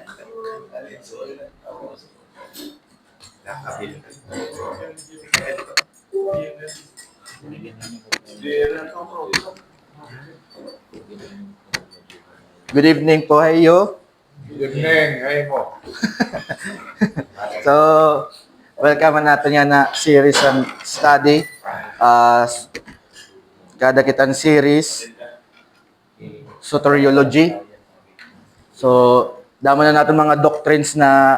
Good evening po kayo. Good evening, ay mo. So, welcome natin yan na series and study. Kada kitang series, soteriology. So, damo na natin mga doctrines na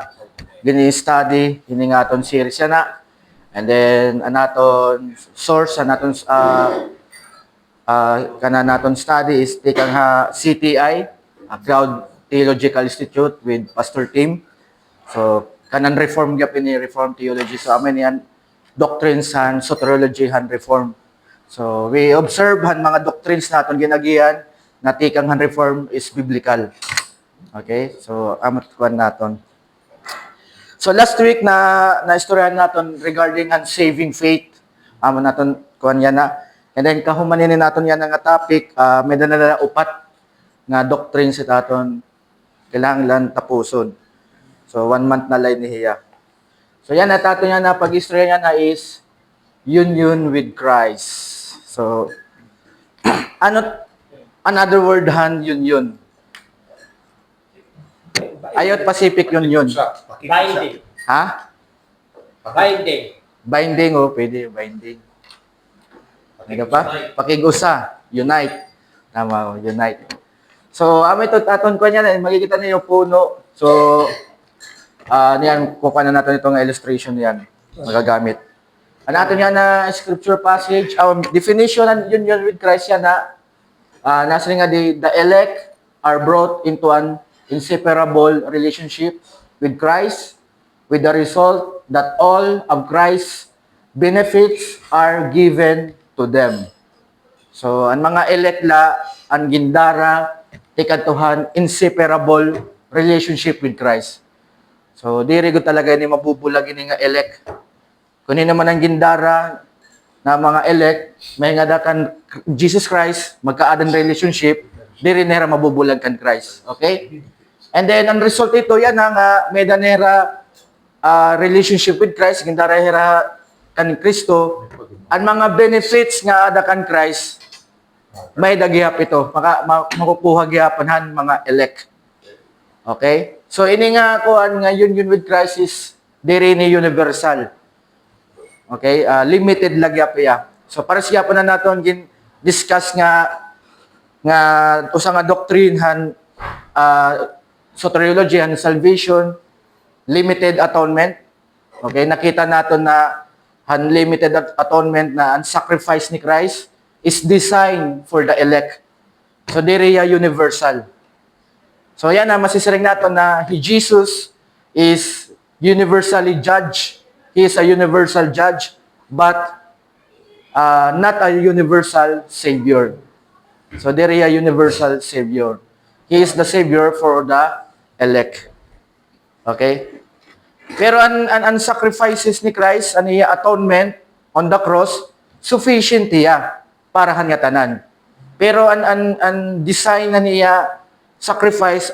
gini-study, hiningaton series yan na. And then, anaton source, anaton naton study is tikang CTI, Crowd Theological Institute with Pastor Tim. So, kanan reform gapin ni Reform Theology. So, amin yan, doctrines and soteriology and reform. So, we observe han mga doctrines naton ginagiyan na tikang han reform is biblical. Okay? So, amot kuan naton. So, last week na istoryahan naton regarding an saving faith. Amon naton kuan yan na. And then, kahumanin naton yan nga topic, may na upat nga doctrines sa aton kailangan lang tapuson. So, 1 month na lang niya. So, yan, natato niya na pag-istorya niya na is union with Christ. So, another word han, union. Ayot Pacific Union. Binding. Ha? Binding. Binding, pwede, binding. Ano pa? Pakigusa, unite. Tama, unite. So, ito aton ko niyan, makikita niyo yung puno. So, niyan, kukuha na natin itong illustration niyan. Magagamit. Ano natin yan na scripture passage, definition ng union with Christ yan na, nasa nga the elect are brought into an inseparable relationship with Christ, with the result that all of Christ's benefits are given to them. So, ang mga elect la, ang gindara, tikantuhan, inseparable relationship with Christ. So, diri ko talaga ni mabubulag ini nga elect. Kunin naman ang gindara na mga elect, may nga dakan Jesus Christ, magkaadan relationship, diri nera mabubulag kan Christ. Okay? And then, ang result ito, yan nga, may danera relationship with Christ, gindara hera kan Kristo, ang mga benefits nga ada kan Christ, may daghihap ito. Makukuha gihapan mga elect. Okay? So, ini nga kuan nga union with Christ is diri ni universal. Okay? Limited lagyap iya. So, para siya pa na naton discuss nga usa nga doctrine han soteriology and salvation, limited atonement. Okay? Nakita naton na unlimited atonement na ang sacrifice ni Christ is designed for the elect. So, diri universal. So, yan na, masisiring natin na Jesus is universally judge. He is a universal judge, but not a universal Savior. So, diri universal Savior. He is the Savior for the elect. Okay? Pero ang sacrifices ni Christ, ang iya atonement on the cross, sufficient iya para nga tanan. Pero ang design na niya sacrifice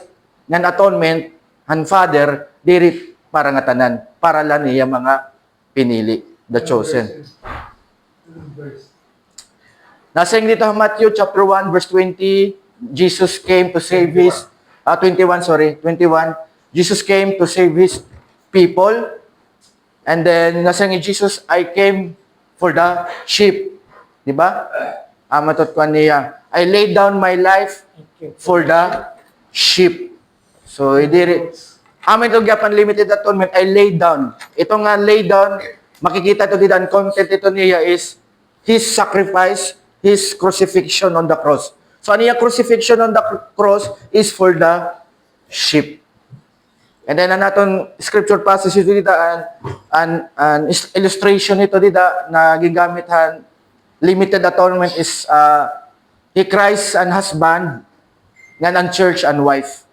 ng atonement han Father diri para nga tanan, para lang niya mga pinili, the chosen. Nasing dito Matthew chapter 1 verse 20, Jesus came to save his 21. Jesus came to save his people. And then nasing Jesus, I came for the sheep. Di ba? Matot ko niya, I laid down my life for the sheep. So, amin ito gapan limited atonement, I laid down. Ito nga lay down, makikita ito dito, ang content ito niya is His sacrifice, His crucifixion on the cross. So, ano yung crucifixion on the cross is for the sheep. And then, ang natin scripture passage ito dito, an illustration ito dito na gigamit limited atonement is he Christ and husband nga ang church and wife.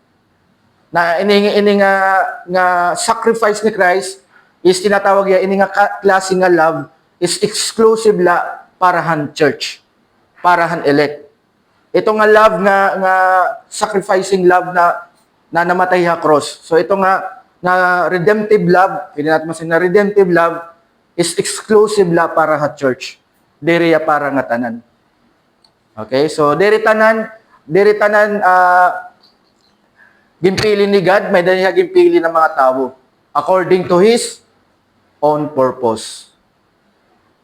Na ini nga sacrifice ni Christ is tinatawag ya ini nga klase nga love is exclusive la para han church, para han elect. Ito nga love nga sacrificing love na na namatay sa cross. So ito nga, na redemptive love, hindi natin masin na redemptive love is exclusive love para sa church. Diri ya para nga tanan. Okay? So diri tanan gimpili ni God, may daniya gimpili ng mga tao according to His own purpose.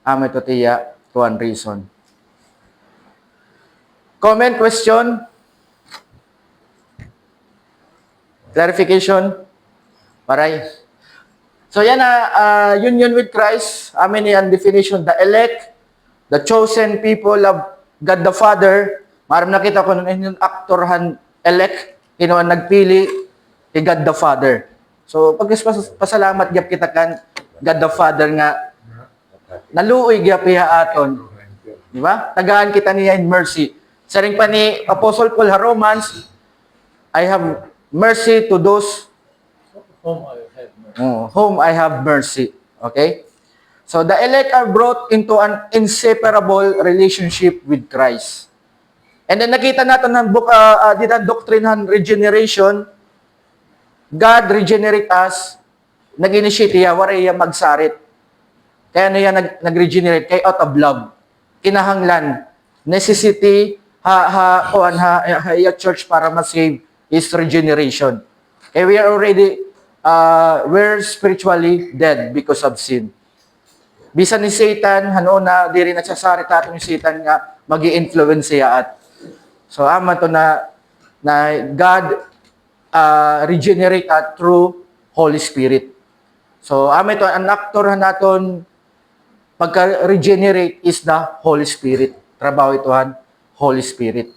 Ame to tiya, one reason. Comment, question? Clarification? Paray. So yan na, union with Christ, amin yan definition, the elect, the chosen people of God the Father. Maram nakita ko nun yung aktorhan elect, kinuha nagpili kay God the Father. So pasalamat gyap kita kan God the Father nga naluoy gyap iha aton. Di ba? Tagaan kita niya in mercy. Saring pa ni Apostle Paul sa Romans, I have mercy to those whom I have mercy. Okay? So the elect are brought into an inseparable relationship with Christ. And then nakita natin ng book, dito doctrine ng regeneration. God regenerate us. Nag-initiate niya, wari magsarit. Kaya ano yan nag-regenerate? Kaya out of love. Kinahanglan. Necessity, church para ma-save is regeneration. Kaya we are already, we're spiritually dead because of sin. Bisan ni Satan, na di rin nagsasarit natin yung Satan nga, mag-i-influence siya at. So, aman to na God regenerate at through Holy Spirit. So, aman to, ang actor natin, pagka-regenerate is the Holy Spirit. Trabaho itohan, Holy Spirit.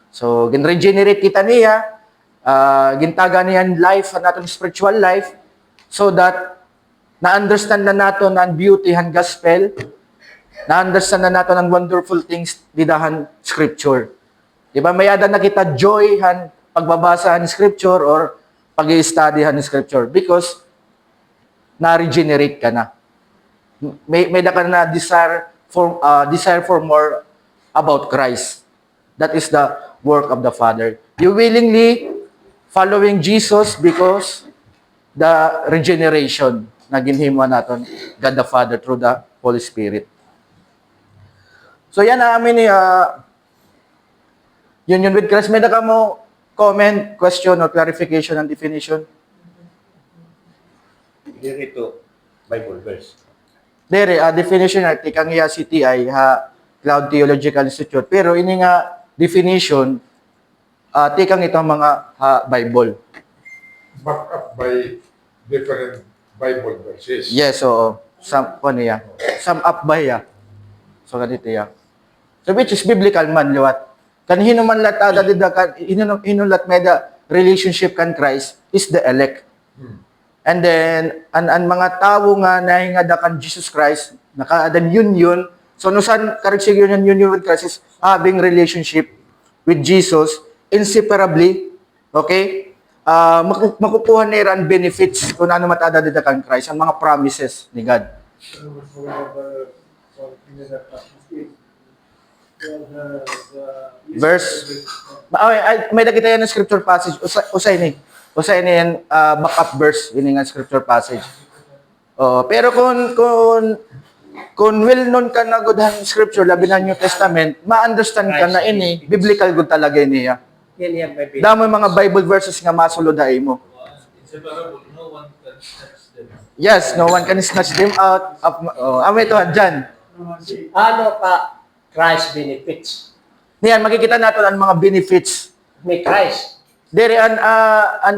So, gin-regenerate kita niya, gintaga niyan life, natin spiritual life, so that na-understand na nato ang beauty han gospel, na-understand na nato ang wonderful things didahan scripture. Diba, may ada na kita joy han pagbabasa han scripture or pag-i-study han scripture because na-regenerate ka na. May da ka na desire for more about Christ. That is the work of the Father. You willingly following Jesus because the regeneration na ginhimo naton God the Father through the Holy Spirit. So yan na amin ni union with Christ. May na ka mo comment, question, or clarification and definition? Dito, Bible verse. Dere, definition na tikang iya CTI ha Cloud Theological Institute. Pero ini nga definition tikang itong mga Bible. Back up by different Bible verses. Yes, oo. Sum up by ya. So ganito ya. So which is biblical man liwat. Kan hinuman lat hinulat meda relationship kan Christ is the elect. And then an mga tawo nga nahingada kan Jesus Christ nakaadan union. So no san karigsigyon yung union with Christ is having relationship with Jesus inseparably. Okay? Makukuha nila ang benefits kung ano matada dito kan Christ, ang mga promises ni God. Verse, may nakita yan ng scripture passage. Usay ni yan, backup verse, yun nga scripture passage. Pero kung well-known ka na good ang scripture, labi ng New Testament, ma-understand ka na ini, biblical good talaga niya. Yan yan, baby. Damo yung mga Bible verses nga masuluday mo. No one can snatch them. Yes, no one can snatch them out of... ito, dyan. Ano ka Christ benefits? Niyan, makikita natin ang mga benefits. May Christ. Dere, an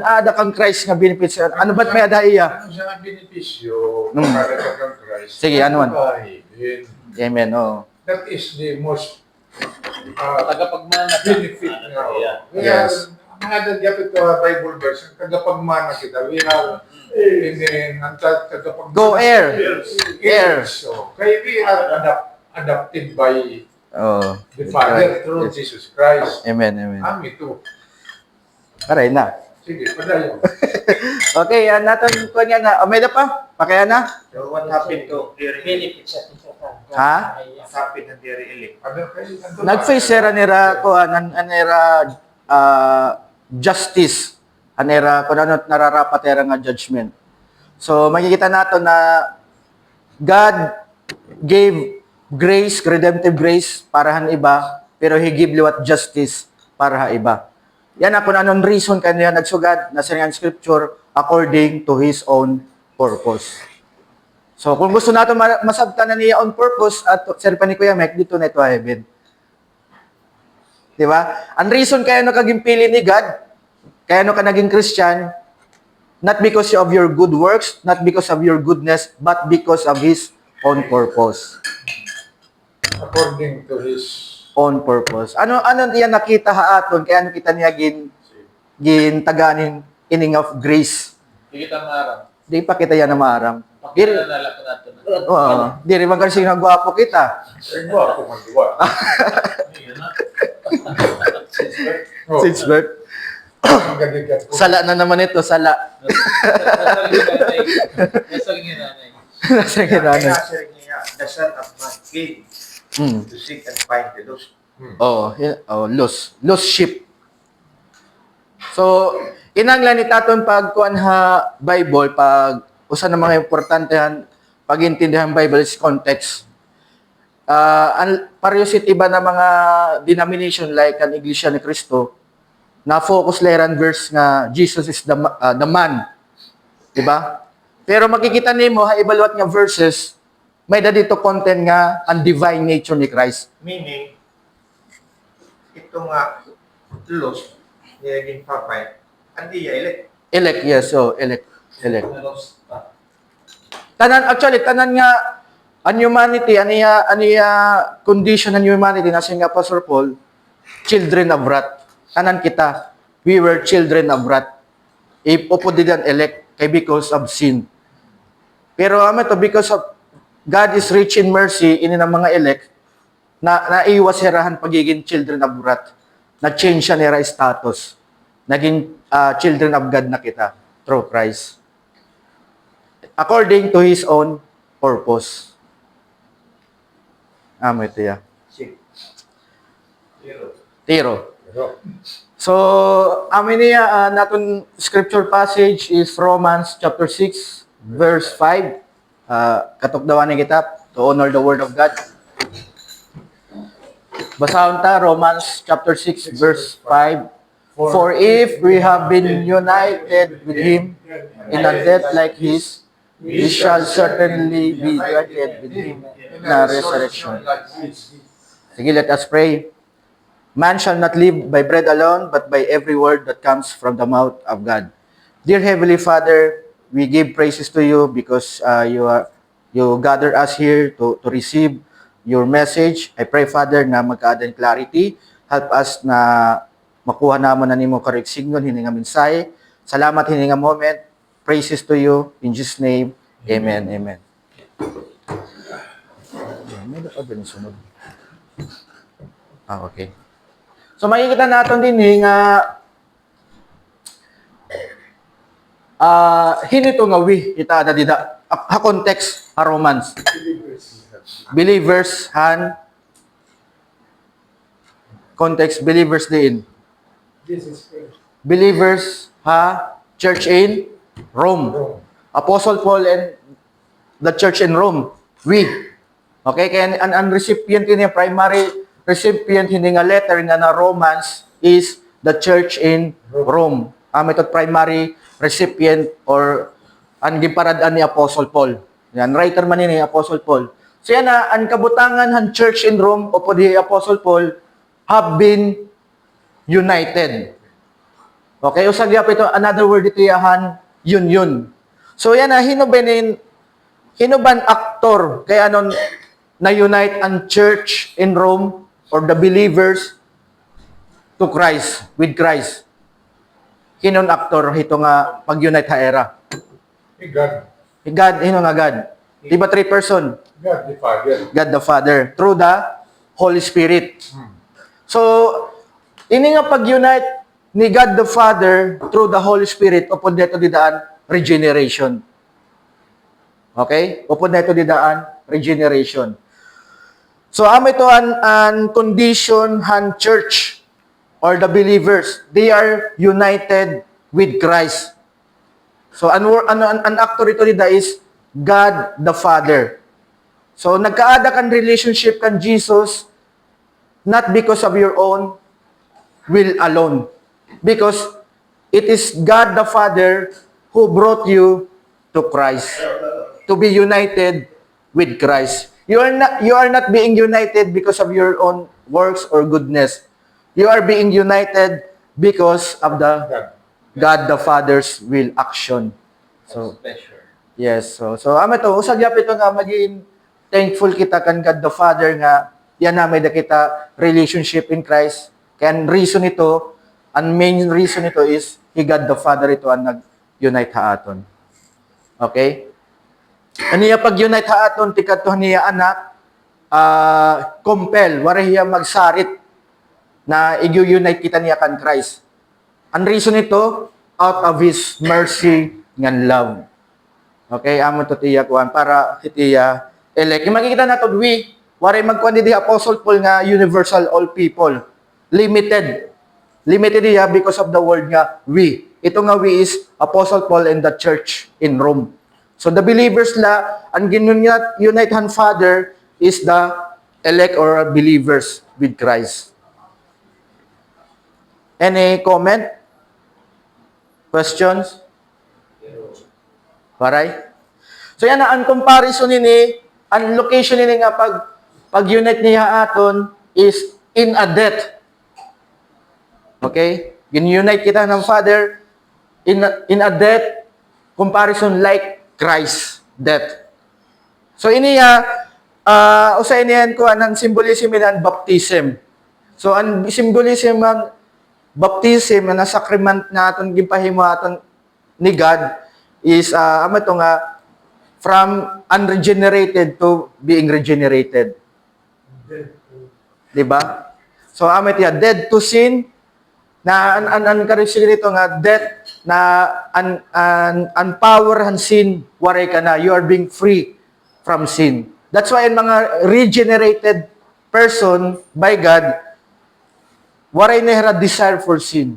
ada kang Christ nga benefits. Ano ba't may ada iya? Ano siya ang benepisyo para kang Christ? Sige, ano man? Amen. Amen, That is the most Tagapagmana ka. benefit nga. Yes. Mga nagyapit ka Bible verse, tagapagmana kita. We have, and then, ang tagapagmana. Go air. Air. So, kaya we are adopted by Oh. the Father through Jesus Christ. Amen, amen. Kami too. Aray na. Sige, padayon. Okay, natin ko niya na. May na pa? Pakaya na? So what happened to their elect? Benefits sa Ha? What happened to their elect? Nag-face era nira ko anera justice anera kung ano nararapat era nga judgment. So makikita nato na God gave grace, redemptive grace para han iba, pero He give liwat justice para ha iba. Yan na kung anong reason kanya nagsugad na sa scripture according to His own purpose. So kung gusto nato masabtan na niya on purpose at sir pa ni Kuya Mike dito na ito heaven. Di ba? Ang reason kaya no kaging pili ni God, kaya no ka naging Christian, not because of your good works, not because of your goodness, but because of His own purpose. According to His Own purpose. Ano niya nakita haaton, kaya ano kita niya taganin ining of grace. Hindi kita maarang. Di pa kita yan na maaram. Pakita na lang ko natin. Oo. Di rin man kasi nagwapo kita. gwapo man diwa. Yun na. Oh, Since birth. ang ganda ko. Sala na naman ito, sala. Nasa rin yung nanay. Nasa kinanay. Kaya niya, the Son of Man came to seek and find the lost. Lost sheep. So, inanglan ni taton pagkuan ha Bible, pag usa ng mga importantehan pagintindihan Bible is context. Parehas iba na mga denomination like ang Iglesia ni Cristo na focus leran verse nga Jesus is the man. Diba? Pero makikita nimo ha ibalwat nga verses may dito content nga ang divine nature ni Christ. Meaning, ito nga, lost, nilaging papay, hindi niya elect. Elect, yes. So, elect. Meros. Tanan nga ang humanity, aniya condition ng humanity na nga Pastor Paul, children of wrath. Tanan kita, we were children of wrath. Upodidan elect kay because of sin. Pero to because of God is rich in mercy, ini ng mga elect, na naiwas herahan pagiging children of wrath. Na-change siya nila status. Naging children of God na kita through Christ. According to His own purpose. Ito ya. Tiro. So, niya, natin scripture passage is Romans chapter 6, verse 5. Katukdawan ni kita to honor the word of God. Basahon ta Romans chapter 6 verse 5. For if we have been united with Him in a death like His, we shall certainly be united with Him in a resurrection. Sige, let us pray. Man shall not live by bread alone, but by every word that comes from the mouth of God. Dear Heavenly Father, we give praises to you because you gather us here to receive your message. I pray, Father, na magka-add clarity. Help us na makuha naman na nimo correct signal, hininga mensahe. Salamat, hininga moment. Praises to you. In Jesus' name, Amen. Amen. May dapat ba yung sunod? Okay. So makikita natin din nga hinito nga ita na dida context Romans. Believers han context believers din. Believers church in Rome. Apostle Paul and the church in Rome. We. Okay, kaya ang recipient niya primary recipient hindi nga letter nga na Romans is the church in Rome. Ito primary recipient or ang giparadaan ni Apostle Paul. Yan, writer man ni Apostle Paul. So yan ang kabutangan ng church in Rome o po di Apostle Paul have been united. Okay, usag yap ito, another word ito yahan, union. So yan hinuban actor, kaya na-unite ang church in Rome or the believers to Christ, with Christ. Hinon actor, ito nga pag-unite ha era. God. God, nga God. Diba three person? God the Father. God the Father. Through the Holy Spirit. So, ini nga pag-unite ni God the Father through the Holy Spirit, upod neto didaan, regeneration. Okay? Upod neto didaan, regeneration. So, ito an condition han church or the believers. They are united with Christ. So, an actor ito nila is God the Father. So, nagkaada kan relationship kan Jesus, not because of your own will alone. Because it is God the Father who brought you to Christ. To be united with Christ. You are not being united because of your own works or goodness. You are being united because of the God the Father's will action. So, Special. yes. So ama to, usag yap ito nga maging thankful kita kan God the Father nga yan na may da kita relationship in Christ. Kaya ang reason ito, ang main reason ito is He God the Father ito ang nag-unite haaton. Okay? Aniya pag-unite haaton, tikat to niya anak, compel, wala hiya magsarit na i-unite kita niya kan Christ. Ang reason ito, out of His mercy ngan love. Okay, amo to tiya kuan para itiya elect. Yung makikita nato wala magkuan di Apostle Paul nga universal all people. Limited. Limited diya because of the word nga we. Ito nga we is Apostle Paul and the church in Rome. So the believers la, ang unite han Father is the elect or believers with Christ. Any comment? Questions? Paray? So yan na, ang comparison nini, ang location nini nga pag-unite niya aton is in a death. Okay? Gin-unite kita ng Father in a death comparison like Christ death. So iniya usa iniyan ko ang symbolism ng baptism. So ang symbolism ng baptism na sacrament naton ginpahimo aton ni God is ama to nga from unregenerated to being regenerated. Diba? So ama tiya dead to sin na an karisig nito nga death na an power han sin waray ka na, you are being free from sin. That's why in mga regenerated person by God waray na desire for sin.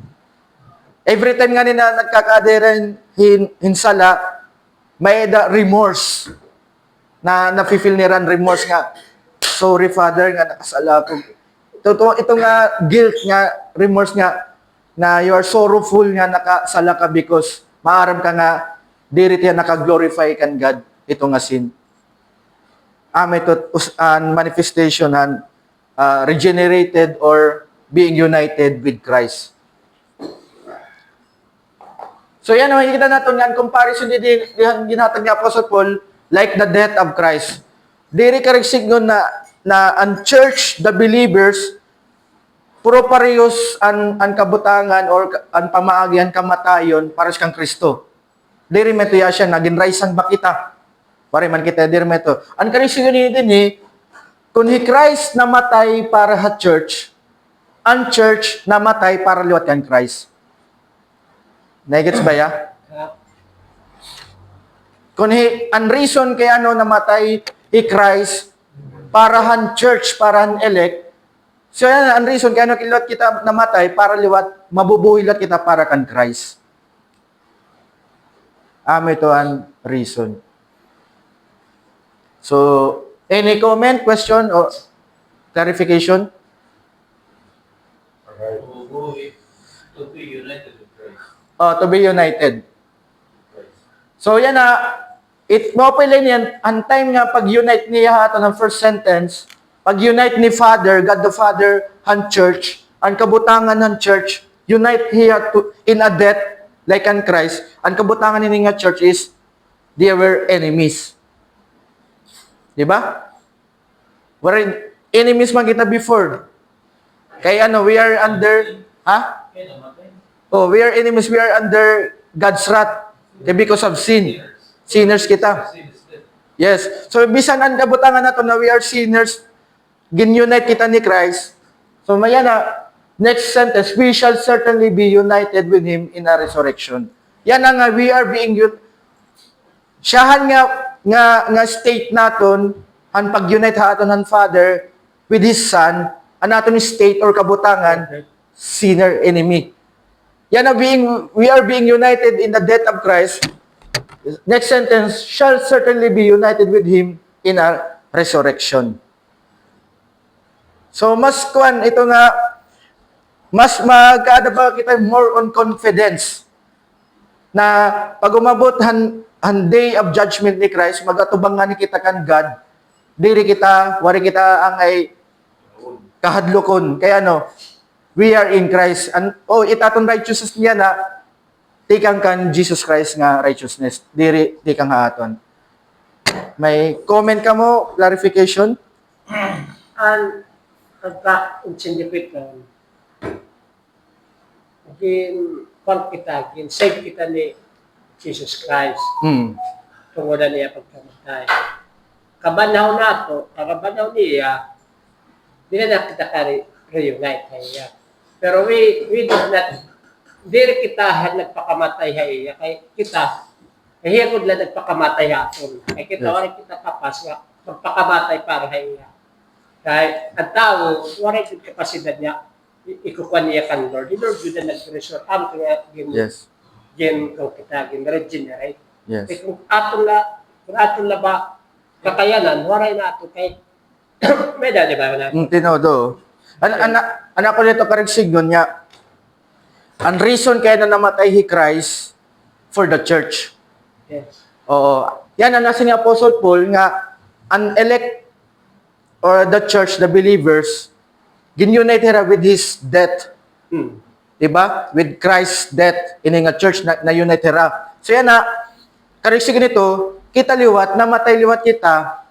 Every time nga nila nagkakadiran hinsala may the remorse na nafi-feel niran remorse nga sorry Father nga nakasala ko. Ito nga guilt nga remorse nga na you are sorrowful nga nakasala ka because maaram ka nga diri tiya naka-glorify kan God ito nga sin. Ito manifestation han regenerated or being united with Christ. So yan makikita natin nga comparison din ginatag ni Apostle Paul like the death of Christ. Diri ka signon na ang church, the believers puro parehas ang kabutangan or ang pamaagyan kamatayon para sa kang Kristo. Diri meto ya siya naging rise ang bakita. Pare man kita diri meto. Ang kanisyo din kung hi Christ namatay para sa church, ang church namatay para liwat kan Christ. Nagets ba ya? Kung ang reason kaya namatay hi Christ para han church, para han elect, so yan ang reason kaya kilot kita namatay para liwat, mabubuhay lat kita para kan Christ. Ito ang reason. So, any comment, question, or clarification? To be united with Christ. To be united. So yan it mo pala yan, ang time nga pag-unite niya hato ng first sentence, pag-unite ni Father, God the Father, han church, ang kabutangan ng church, unite here in a death, like an Christ, ang kabutangan ni nga church is, they were enemies. Diba? We're enemies man kita before. Kaya we are under, Kaya namatay. we are enemies, we are under God's wrath. Because of sin. Sinners kita. Sin is death. Yes. So, bisan ang kabutangan nato na we are sinners, gin-unite kita ni Christ. So, maya na, next sentence, we shall certainly be united with Him in a resurrection. Yan nga, we are being siyahan nga state naton, ang pag-unite haton ng Father with His Son, ang naton state or kabutangan, sinner enemy. Yan na we are being united in the death of Christ. Next sentence, shall certainly be united with Him in a resurrection. So, mas ito nga, mas magkaada pa kita more on confidence na pag umabot han day of judgment ni Christ, magatubangan ni kita kan God, wari kita ang ay kahadlokon. Kaya we are in Christ. Itaton righteousness niya na tikang kan Jesus Christ nga righteousness. Diri tikang haaton. May comment ka mo? Clarification? Ang pagka-insindipit na save kita ni Jesus Christ. Tungod na niya pagkamatay. Kabanaw na ito, kabanaw niya, di na kita ka-reunite niya. Pero we did not, diri kita nagpakamatay niya. Kaya kita, hiyagod lang nagpakamatay aton. Kaya kita, wala kita kapas nga, magpakamatay para niya. Kaya ang tao, wala yung kapasidad niya, ikukuha niya kan Lord. Di Lord yun na nag-resort. Amo kaya regenerate. Yes. Kaya kung aton la ba kakayanan, waray na ato kay may dali ba na? Tinodo. Anak ko nito karigsignon niya. Ang reason kaya na namatay si Christ for the church. Yes. Oo. Yan ang nasa ni Apostle Paul nga an elect or the church, the believers, ginunite hira with his death. Diba? With Christ's death in a church na unite hira. So yan na, karigsignon nito, kita liwat, namatay liwat kita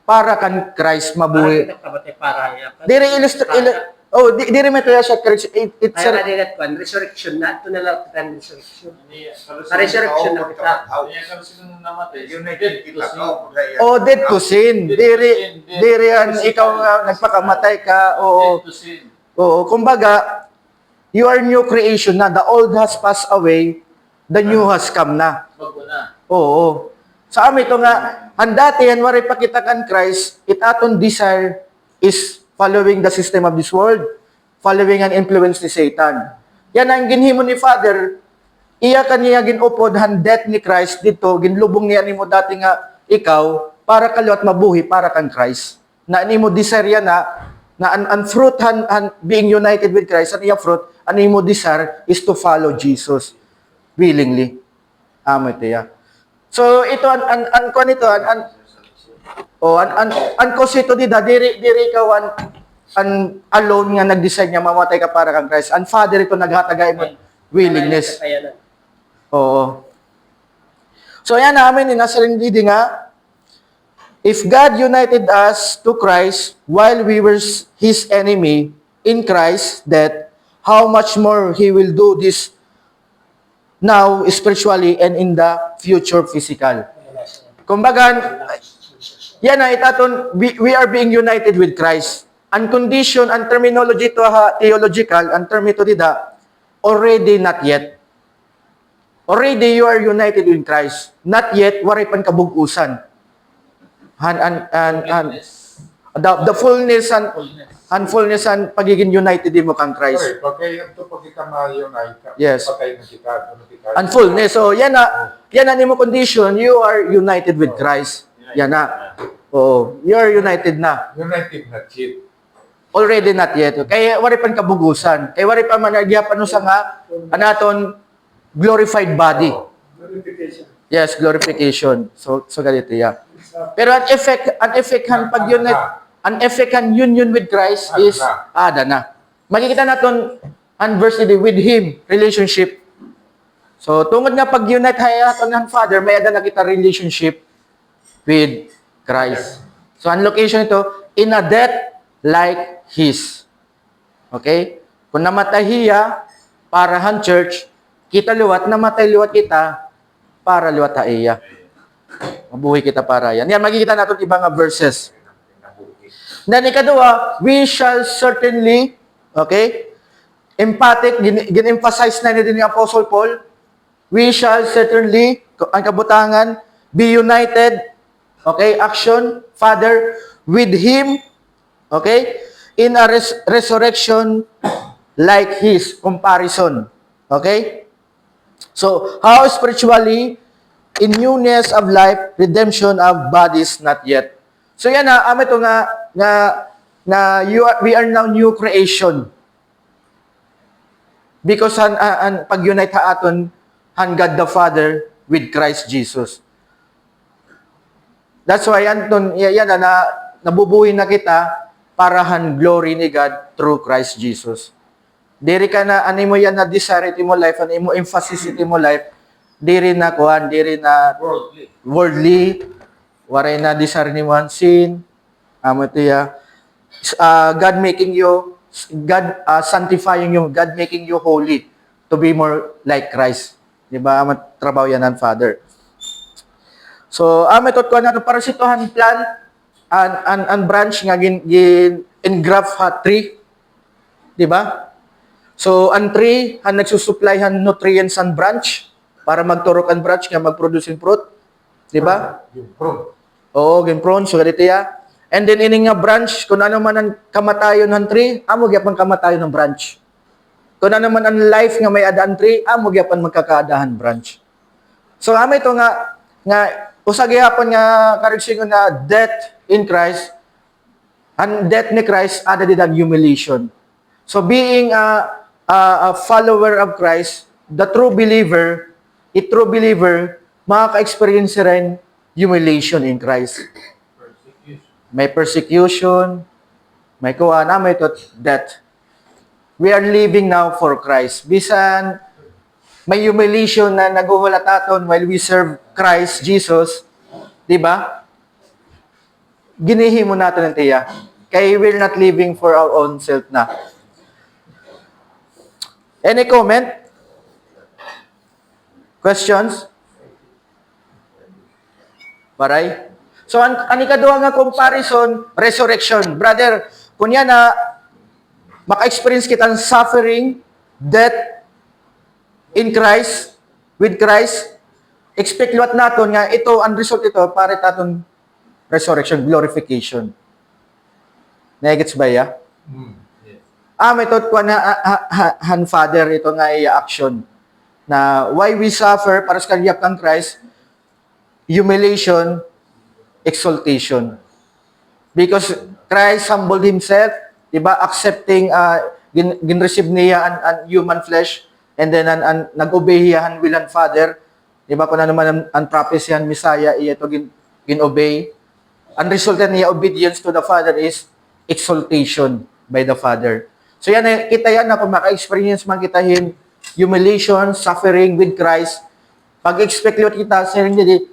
para kan Christ mabuhi. Nagkamatay para niya. Diri may tuya siya, it's Kaya na din at resurrection na. Ito na lang kita ang resurrection. Resurrection na kita. United kita. dead to sin. Diri yan, ikaw nga nagpakamatay ka. Oo. Kumbaga, you are new creation na. The old has passed away, the new has come na. Oo. Sa amin ito nga, ang dati yan, wari pakita kan Christ, aton desire is following the system of this world, following an influence ni Satan. Yan ang ginhimo ni Father, iya kaniya ginupod han death ni Christ dito, ginlubong niya nimo dati nga ikaw, para kalot mabuhi, para kan Christ. Na nimo desire yan na ang fruit being united with Christ, ang iya fruit, ang nimo desire is to follow Jesus willingly. Amen tiya. So ito an cause ito diri ikaw an alone nga nag-decide nga mamatay ka para kang Christ. Ang Father ito naghatagay mo willingness. Oo. So ayan namin nasa ring reading nga, if God united us to Christ while we were His enemy in Christ, that how much more He will do this now spiritually and in the future physical. Kumbaga, yan na itaton, we are being united with Christ. Ang condition, ang terminology to theological, ang term ito dida, already not yet. Already you are united with Christ. Not yet, waray pan kabugusan. The fullness and fullness and pagiging united mo kang Christ. Sorry, pagka ito pag kita ma-unite, Yes. patay na kita. And fullness. So, yan na nimo condition, you are united with Christ. Yan na. Oo. You are united na. United na cheat. Already not yet. Kaya wari pan kabugusan. Kaya wari pa managyapan no sa nga anaton glorified body. Yes, glorification. So ganito ya. Pero ang effect han pag unite, ang effect han union with Christ is ada na. Makikita naton ang verse with him relationship. So tungod nga pag unite hayaton ng Father, may ada na kita relationship with Christ. So ang location ito in a death like his. Okay? Kung namatay hiya para han church, kita liwat, namatay liwat kita para liwat iya. Mabuhay kita para yan. Yan, makikita natin ibang verses. Then, ikadua, we shall certainly, okay, emphatic, gin-emphasize na din ni Apostle Paul, we shall certainly, ang kabutangan, be united, okay, action, Father, with Him, okay, in a resurrection like His, comparison. Okay? So, how spiritually, in newness of life, redemption of bodies not yet. So yan na, ito we are now new creation. Because pag-unite ha aton, han God the Father with Christ Jesus. That's why yan na nabubuhay na kita para han glory ni God through Christ Jesus. Diri ka na, ano mo yan na desire iti mo life, ano mo emphasis iti mo life, diri na kuhan, diri na worldly, waray na desire ni mo ang sin, God making you, God sanctifying you, God making you holy to be more like Christ. Di ba? Trabaho yan ng Father. So, ito ko na para situhan plant and branch nga engraft ha tree. Di ba? So, ang tree, nagsusupply han nutrients ang branch para magturok ang branch nga mag-produce in fruit. Di ba? Yung prune. Oo, prune. So, ganito ya. And then, ining nga branch, kung ano man ang kamatayon ng tree, amo gyapang kamatayon ng branch. Kung ano man ang life nga may adaan tree, amo gyapang magkakaadahan branch. So, ito nga usag gyapon nga karigsingon na death in Christ, ang death ni Christ, ada din ang humiliation. So, being a follower of Christ, the true believer, makaka-experience rin humiliation in Christ. May persecution, may may death. We are living now for Christ. Bisan, may humiliation na naguhulat aton while we serve Christ Jesus, di ba? Ginihimo natin ang tiya. Kaya we're not living for our own self na. Any comment? Questions? Baray? So, ang ikaduha nga comparison, resurrection. Brother, kunya na maka-experience kita ng suffering, death in Christ, with Christ, expect luat naton nga ito, ang result ito, para taton resurrection, glorification. Negets ba ya? Ito ko na han Father, ito nga action na why we suffer para sa kanyap ng Christ, humiliation, exaltation. Because Christ humbled Himself, diba, accepting, gin-receive niya an human flesh, and then nag-obey niya ang will ng Father. Diba, kung ano man ang prophecy ng Messiah, iya ito gin-obey. Ang result niya, obedience to the Father is exaltation by the Father. So yan, kita yan na kung maka-experience man kita humiliation, suffering with Christ, pag-expect kita,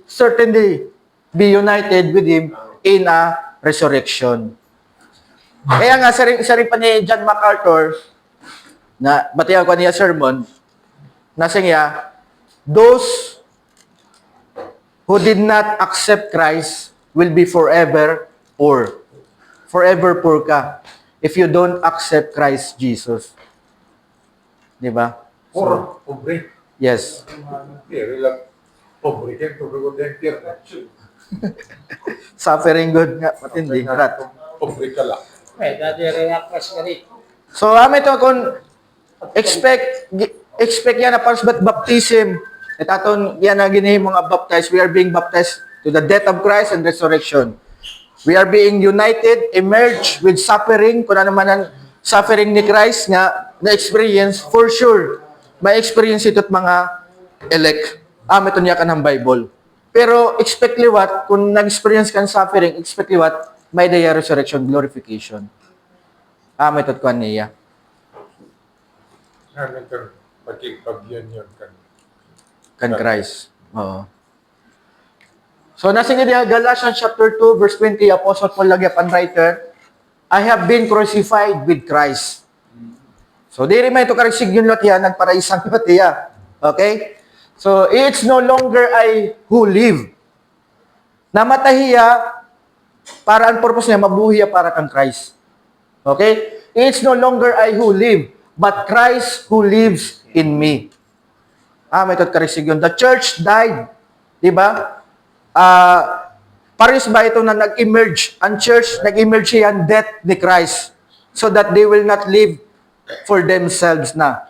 certainly, be united with Him in a resurrection. Kaya nga, sa rin pa ni John MacArthur, na batiyan ko niya sermon, nasa niya, those who did not accept Christ will be forever poor. Forever poor ka if you don't accept Christ Jesus. Di ba? Or, pobre. Yes. Hindi, lang. Pobre yan, pobre ko din. Suffering good nga, matindi. Rat. Pobre ka lang. Dati rin ako rin. So, ito kung expect yan na first baptism. At aton yan na ginihim mga baptized. We are being baptized to the death of Christ and resurrection. We are being united, emerged with suffering. Kung ano man ang suffering ni Christ nga na-experience, for sure, may experience ito't mga elect. Ito niya ka ng Bible. Pero expect liwat, kung nag-experience ka ng suffering, expect liwat, may day resurrection, glorification. Ito't kuhan niya. Namin ka, pag-union ka. Kan Christ. Oo. So, nasa nga Galatians chapter 2, verse 20, Apostle Paul Lagyapan writer, I have been crucified with Christ. So, di rin may ito karigsig yung lot yan, nagparaisang lot yan. Okay? So, it's no longer I who live. Namatahiya, para ang purpose niya, mabuhiya para kang Christ. Okay? It's no longer I who live, but Christ who lives in me. May ito't karigsig yun. The church died. Diba? Paris ba ito na nag-emerge? Ang church, nag-emerge siya ang death ni Christ so that they will not live for themselves na.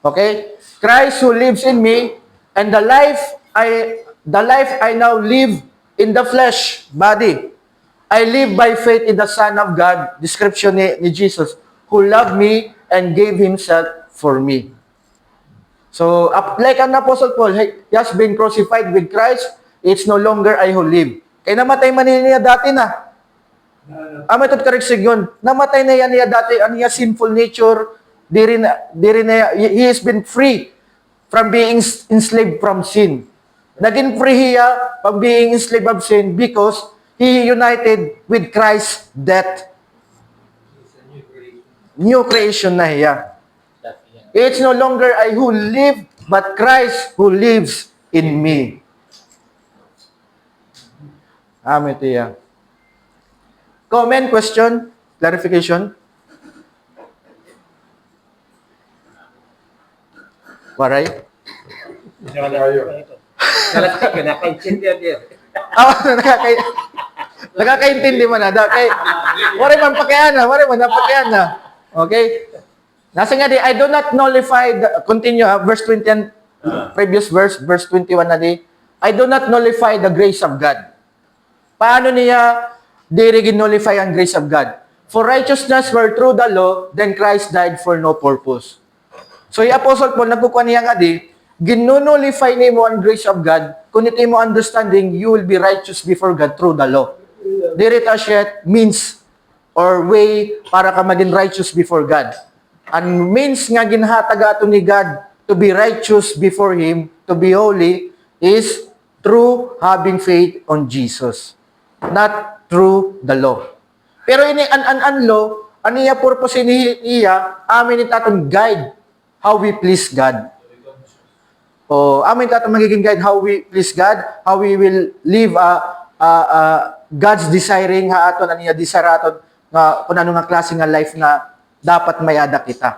Okay? Christ who lives in me, and the life I now live in the flesh, body. I live by faith in the Son of God, description ni Jesus, who loved me and gave Himself for me. So, like an Apostle Paul, he has been crucified with Christ, it's no longer I who live. Kaya namatay man niya dati na. Ito correction yun. Namatay na yan niya dati, ang niya sinful nature, di rin na, he has been free from being enslaved from sin. Naging free hiya from being enslaved of sin because he united with Christ's death. It's a new creation. New creation na hiya. It's no longer I who live, but Christ who lives in me. Amen, tiya. Comment, question, clarification? Waray? Nakaintindihan din. Nakakaintindi man na. Kay, waray man pakiana, waray man napakiana. Okay? Nasa nga di, I do not nullify, continue, verse 20, previous verse 21 na di, I do not nullify the grace of God. Paano niya nullify ang grace of God? For righteousness were through the law, then Christ died for no purpose. So, yung Apostle Paul, nagkukuha niya nga di, ginunullify ni mo ang grace of God, kung ito mo understanding, you will be righteous before God through the law. Dirit as yet means or way para ka maging righteous before God. Ang means nga ginhatag ato ni God to be righteous before Him, to be holy, is through having faith on Jesus. Not through the law. Pero ini an law, ano iya purpose niya, amin itatong guide how we please God. O amin itatong magiging guide how we please God, how we will live God's desiring ha aton ano niya desire aton nga kung ano nga klase nga life nga dapat mayada kita.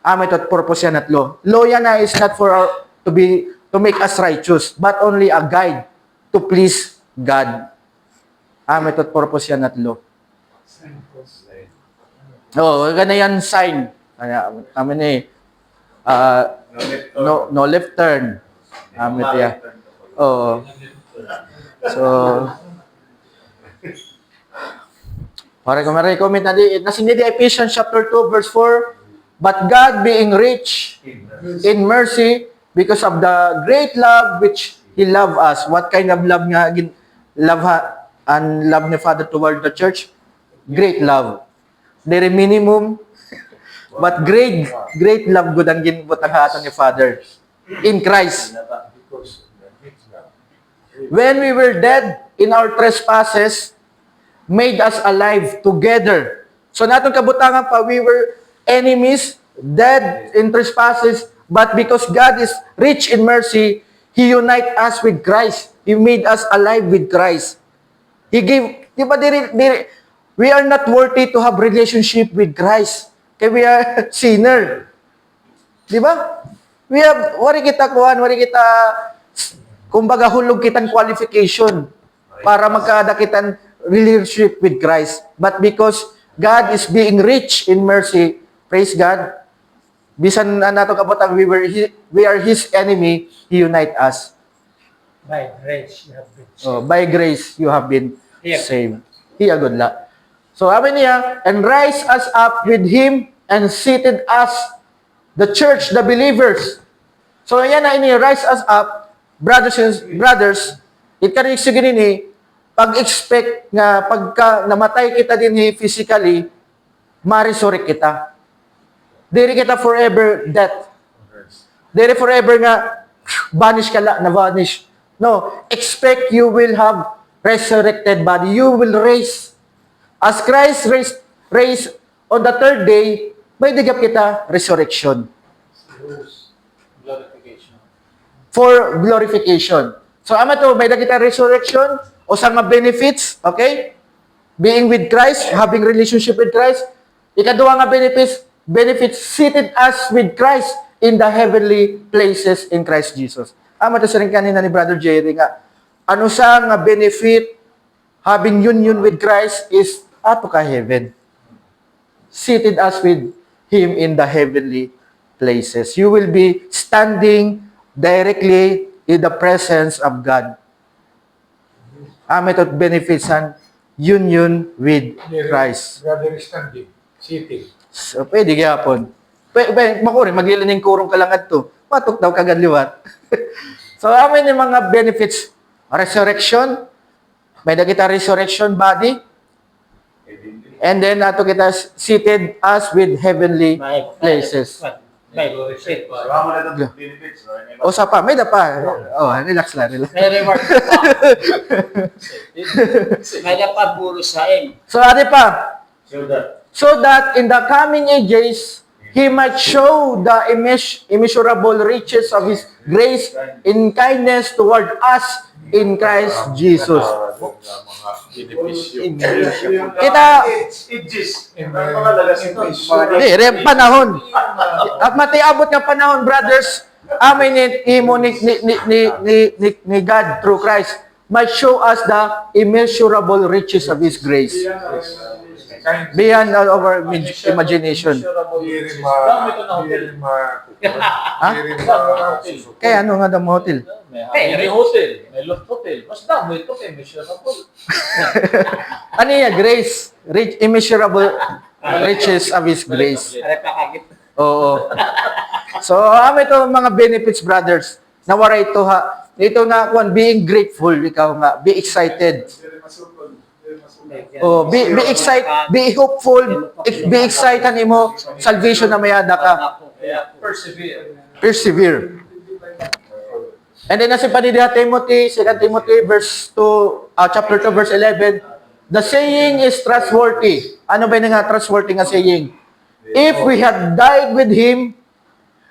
Amin ito't purpose yan at law. Law yan na is not for to make us righteous, but only a guide to please God. Amin ito't purpose yan at law. Gana yan sign. Amin eh. No left turn. Amin ito yan. Oo. So, para kung ma-recommend na di, nasin di Ephesians chapter 2 verse 4, but God being rich in mercy because of the great love which He loved us. What kind of love nga love ni Father toward the church? Great love. Very minimum, but great love good ang ginbutang haton ni Father in Christ. When we were dead in our trespasses, made us alive together. So natong kabutangan pa, we were enemies, dead in trespasses, but because God is rich in mercy, He unite us with Christ. He made us alive with Christ. He gave, di ba, we are not worthy to have relationship with Christ. Kaya we are sinner. Di ba? Wari kita, kumbaga hulog kitang qualification para magkadakitan relationship with Christ. But because God is being rich in mercy, praise God, bisan nato kabutang we are His enemy, He unite us. By grace, you have been Oh, by grace, you have been Yeah. saved. He a good la. So, amin niya, and rise us up with Him and seated us, the church, the believers. So, yan na ini, rise us up, brothers, it ka rin ni, pag-expect nga, pagka namatay kita din physically, ma-resurrect kita. Diri kita forever death. Diri forever nga, vanish ka na vanish. No, expect you will have resurrected body. You will raise. As Christ raised on the third day, may digap kita resurrection. Glorification. For glorification. So, ama to, may kita resurrection o sa mga benefits, okay? Being with Christ, having relationship with Christ. Ikaduha nga benefits, seated us with Christ in the heavenly places in Christ Jesus. Ama to sa rin kanina ni Brother Jerry nga, ano sa nga benefit having union with Christ is ato ka heaven. Seated us with Him in the heavenly places. You will be standing directly in the presence of God. Ito benefits ang union with Christ. Rather standing, sitting. So, pwede gyapon. Makuri, maglilaning kurong kalangad to. Patok daw kagad liwat. So, amin yung mga benefits. Resurrection. May nakita resurrection body. And then, ato kita seated us with heavenly places. May shit. Wala mo na itong benefits, no? O, sa pa. May da pa. Oh, relax lang. Relax. May reward pa. May napaburo sa M. So, ate pa. So that, So that in the coming ages, He might show the immeasurable riches of His grace in kindness toward us in Christ Jesus. Kita, ages. In Mga lagas ito. panahon. At matiabot nga panahon, brothers, amin ni God through Christ might show us the immeasurable riches of His grace. Beyond our imagination. Kaya ano nga daw mo hotel? May hotel, may loft hotel. Mas damo ito kay miserable. Ano yan? Grace. Immeasurable riches of His grace. Aray pa kagit. Oo. So, ito mga benefits, brothers. Nawara ito ha. Ito na, being grateful, ikaw nga. Be excited. Oh, be excited, be hopeful, be excited mo salvation na mayada ka. Persevere. Persevere. And then nasa pa ni Timothy, 2 Timothy verse 2, chapter 2 verse 11, the saying is trustworthy. Ano ba yung nga trustworthy nga saying? If we had died with Him,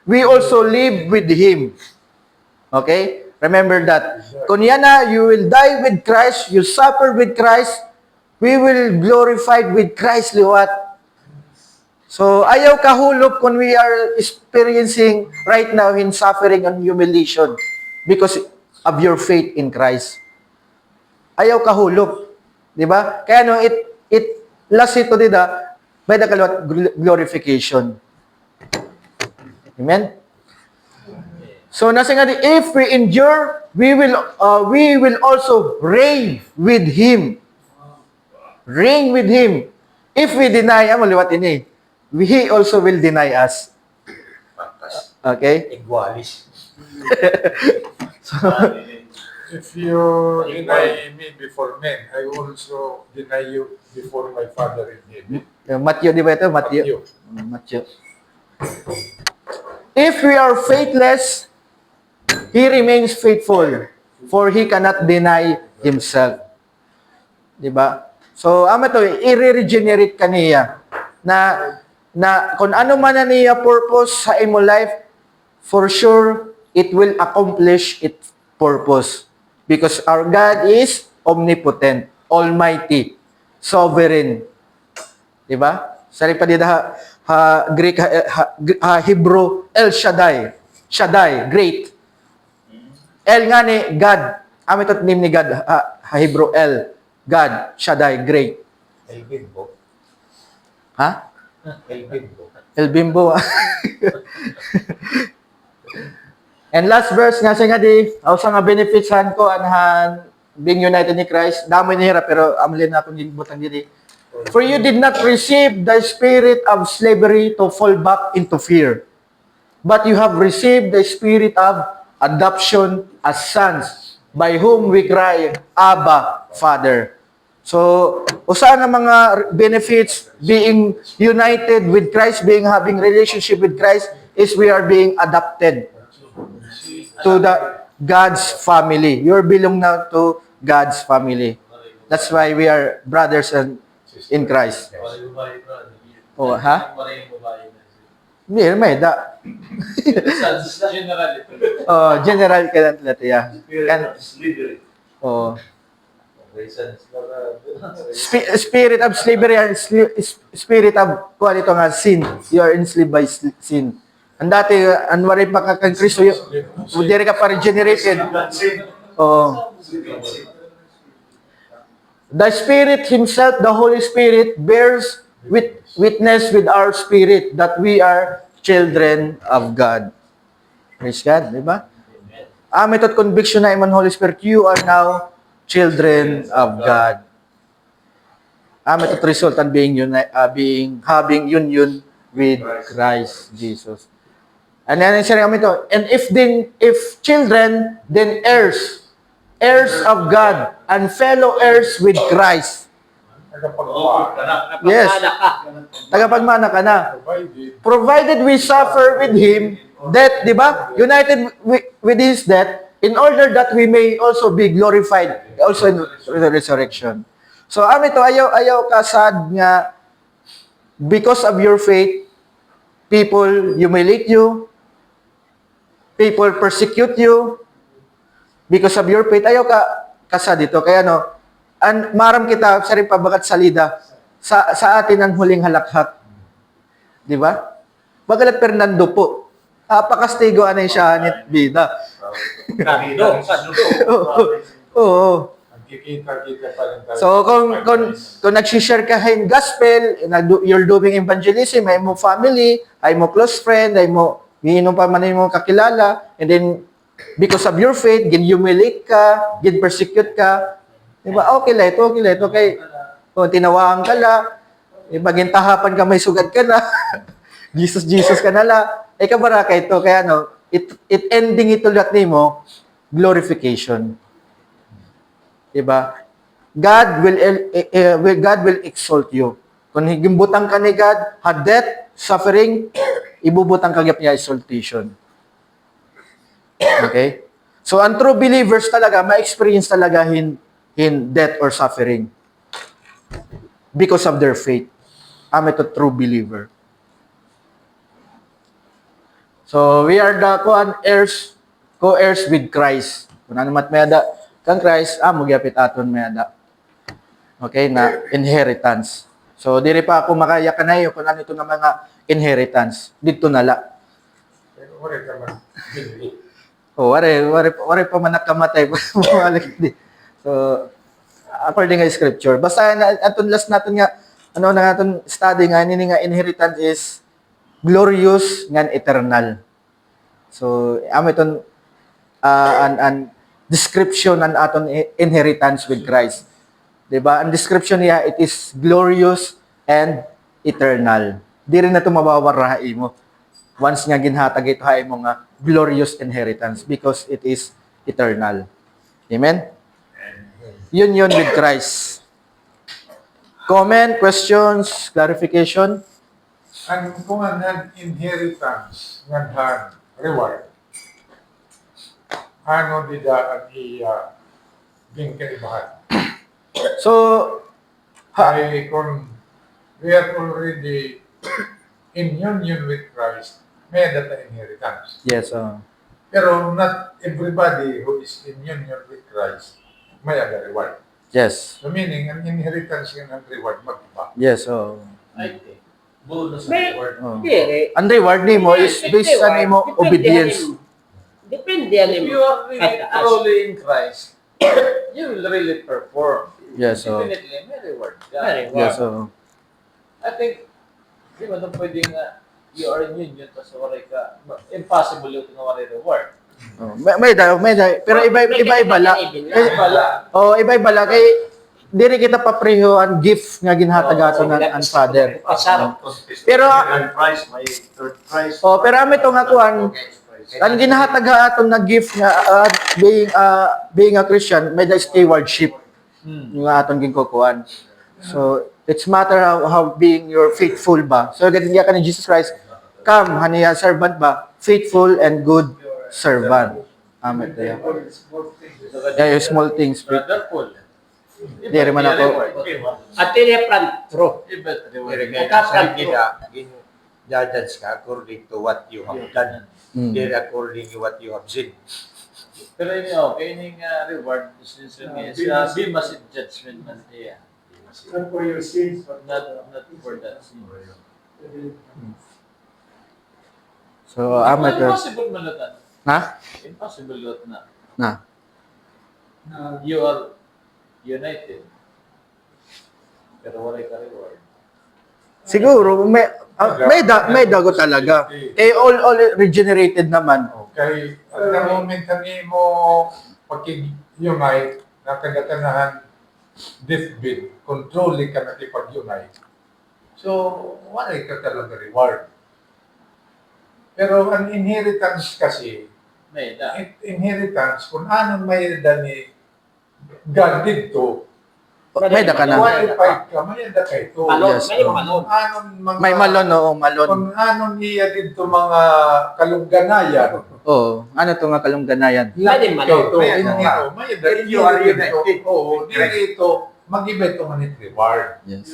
we also live with Him. Okay? Remember that. Kung yan na, you will die with Christ, you suffer with Christ, we will glorified with Christ liwat. So, ayaw kahulog kung we are experiencing right now in suffering and humiliation because of your faith in Christ. Ayaw kahulog. Di ba? Kaya no, it last ito dida, by the kalawat glorification. Amen? So, nasa nga di, if we endure, we will also reign with Him. Reign with Him. If we deny, maliwat ini, He also will deny us. Okay? Igualis. If you deny me before men, I will also deny you before my Father in heaven. Matthew, di ba ito? Matthew. Matthew. Matthew. If we are faithless, He remains faithful, for He cannot deny Himself. Di ba? So, to, i-regenerate ka niya na kung ano man na niya purpose sa imo life, for sure, it will accomplish its purpose. Because our God is omnipotent, almighty, sovereign. Di ba? Sari pa dito Greek, Hebrew, El Shaddai. Shaddai, great. El nga ni God. Ito name ni God, Hebrew El. God, Shaddai, great. El Bimbo. Ha? El Bimbo. El Bimbo. And last verse nga siya nga di, sa nga benefitsan ko, anahan, being united ni Christ, damo ni hirap, pero amalin na akong butang diri. For you did not receive the spirit of slavery to fall back into fear, but you have received the spirit of adoption as sons, by whom we cry, Abba, Father. So, usa nga mga benefits being united with Christ, having relationship with Christ, is we are being adopted to the God's family. You belong now to God's family. That's why we are brothers in Christ. Oh, ha? Hindi, may da. General ito. Oh, general ka lang talaga, yeah. And, Slavery. oh, spirit of slavery and spirit of ito nga sin. You are enslaved by sin. Ang dati, anwari pa ka kang Kristo, hindi ka pa regenerated. Oh. The Spirit Himself, the Holy Spirit, bears witness with our spirit that we are children of God. Praise God, di ba? Method conviction na iman Holy Spirit, you are now children of God. Method resultant having union with Christ Jesus. And then siya kami to, and if children, then heirs of God, and fellow heirs with Christ. Nagkapagpaan. Yes, Anak ka. tagapagmana ka na. Provided we suffer with Him, death, di ba? United with His death, in order that we may also be glorified, also in the resurrection. So, to, ayaw ka sad nga, because of your faith, people humiliate you, people persecute you, because of your faith, ayaw ka kasad dito. Kaya maram kita sa rin pabagat salida sa atin ang huling halakhak. Di ba? Bagalat Fernando po. Pakastigo anay siya nit bida. Oo. Nagkikita pa rin tayo. So kung nag-share ka in gospel, you're doing evangelism, ay mo family, ay mo close friend, ay mo miinom pa man mo kakilala, and then because of your faith, gin-humiliate ka, gin-persecute ka, diba? Okay lang ito. Okay. Kung tinawaan ka la, magintahapan ka, may sugad ka na, Jesus ka na la, kabaraka ito. Kaya it ending ito lahat ni mo, glorification. Diba? God will exalt you. Kung higimbutang ka ni God, death, suffering, ibubutang ka niya exaltation. Okay? So, ang true believers talaga, ma-experience talaga in death or suffering because of their faith. Ito true believer. So, we are the co-heirs with Christ. Kung ano mat mayada, kang Christ, magyapit aton mayada. Okay, na inheritance. So, diri pa ako makaya kanayo kung ano ito na mga inheritance. Dito nala. Pero wala ka man. Wari pa man nakamatay. So, according to scripture. Basta atong last natin nga, na natin study nga, nini nga inheritance is glorious nga eternal. So, itong an description ng aton inheritance with Christ. Diba? Ang description niya, it is glorious and eternal. Di rin na ito mabawarahay mo. Once nga ginhatag ito, hay mo nga glorious inheritance because it is eternal. Amen? Union with Christ. Comment, questions, clarification? Kung ang inheritance ng reward, ano nila ang bing kaibahan? So, Ay kung we are already in union with Christ, may that inheritance. yes. Pero not everybody who is in union with Christ may aga reward. Yes. So meaning, ang inheritance ng reward mag-iba. Yes. I think. Bonus May, reward. Hindi. Ang reward ni mo is based sa nimo obedience. Depende yan If mo. you are really truly in Christ, you will really perform. Yes. Definitely, may reward. May reward. Yes. I think, di ba nung pwedeng you are in union, tapos waray ka, impossible yung tinawari reward. May pero iba-iba la. Iba-iba la kay diri kita papreho ang gift nga ginhatag ato ng Father. Pero Second prize, may third prize. pero ami to nga kuan ang ginhatag aton na gift nga being a Christian may the stewardship nga aton ginkukuan. So it's matter how being your faithful ba. So ganyan ka ni Jesus Christ, come haniya servant ba, faithful and good servant. Amen. Yeah, yung small things. Brother Paul. Di rin man ako. At tinipran true. Iba't reward. Judge ka according to what you have done. Mm. Not according to what you have seen. Pero yun yung reward is bimas in judgment man niya. Not for your sins, but Not for that sin. So, amen. Impossible man na. Ha? Impossible na. Na. You are united. Pero wala ka reward. Siguro, may dago talaga. Eh, all regenerated naman. Okay. At the moment hangi mo pagkig-unite, nakagatanan deathbed, controlling ka nakipag-unite. So, wala ka talaga reward. Pero ang inheritance kasi, May da. inheritance, kung anong may ni God dito, May da ka na. qualified ka, may da ka ito. Malon, Yes, may oh. malon. Kung anong mga, May malon, oo, malon. kung anong iya dito mga kalungganayan, Oo, ano to nga kalungganayan? May malon. ito, May ito, ano, may if you are united. Oo, dito, mag-iba ito manit reward. Yes.